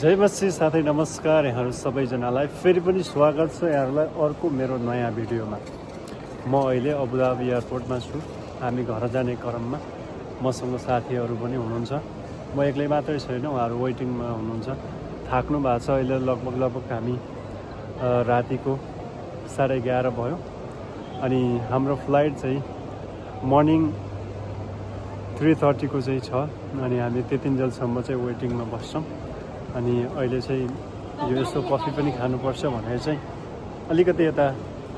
जय बस्सी साथै नमस्कार यहाँहरू सबैजनालाई फेरि पनि स्वागत छ यहाँहरूलाई अर्को मेरो नयाँ भिडियोमा। म अहिले अबुधाबी एयरपोर्टमा छु। हामी घर जाने क्रममा मसँग साथीहरू पनि हुनुहुन्छ। म एक्लै मात्रै छैन, उहाँहरू वेटिङमा हुनुहुन्छ। थाक्नु भएको छ। अहिले लगभग हामी रातिको 11:30 भयो अनि हाम्रो फ्लाइट चाहिँ मर्निङ 3:30 को चाहिँ छ अनि हामी त्यतिन्जेलसम्म चाहिँ वेटिङमा बस्छौँ। अनि अहिले चाहिँ यो यसो कफी पनि खानुपर्छ भनेर चाहिँ अलिकति यता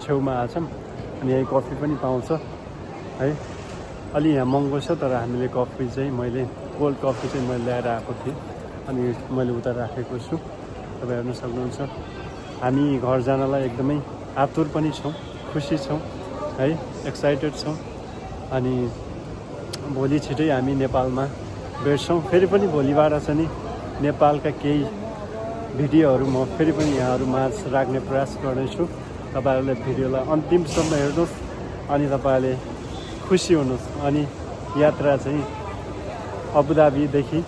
छेउमा आछौँ अनि यही कफी पनि पाउँछ है। अलि यहाँ महँगो छ तर हामीले कफी चाहिँ मैले कोल्ड कफी चाहिँ मैले ल्याएर आएको थिएँ अनि मैले उता राखेको छु। तपाईँ हेर्न सक्नुहुन्छ। हामी घर जानलाई एकदमै आतुर पनि छौँ, खुसी छौँ है, एक्साइटेड छौँ। अनि भोलि छिटै हामी नेपालमा भेट्छौँ। फेरि पनि भोलिबाट चाहिँ नि नेपालका केही भिडियोहरू म फेरि पनि यहाँहरू माझ राख्ने प्रयास गर्नेछु। तपाईँहरूले भिडियोलाई अन्तिमसम्म हेर्नुहोस् अनि तपाईँहरूले खुसी हुनुहोस्। अनि यात्रा चाहिँ अबुधाबीदेखि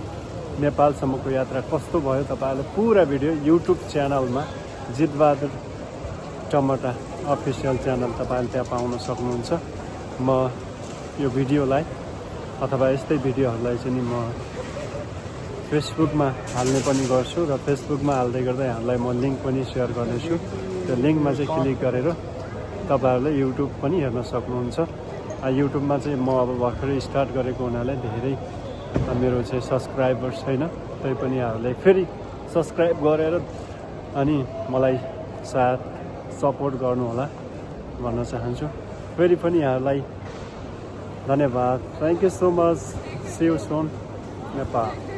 नेपालसम्मको यात्रा कस्तो भयो तपाईँहरूले पुरा भिडियो युट्युब च्यानलमा जितबहादुर टमाटा अफिसियल च्यानल तपाईँले त्यहाँ पाउन सक्नुहुन्छ। म यो भिडियोलाई अथवा यस्तै भिडियोहरूलाई चाहिँ नि म फेसबुकमा हाल्ने पनि गर्छु र फेसबुकमा हाल्दै गर्दा यहाँलाई म लिङ्क पनि सेयर गर्नेछु। त्यो लिङ्कमा चाहिँ क्लिक गरेर तपाईँहरूले युट्युब पनि हेर्न सक्नुहुन्छ। युट्युबमा चाहिँ म अब भर्खरै स्टार्ट गरेको हुनाले धेरै मेरो चाहिँ सब्सक्राइबर छैन। तैपनि यहाँहरूले फेरि सब्सक्राइब गरेर अनि मलाई साथ सपोर्ट गर्नुहोला भन्न चाहन्छु। फेरि पनि यहाँहरूलाई धन्यवाद। Thank you so much. See you soon Nepal.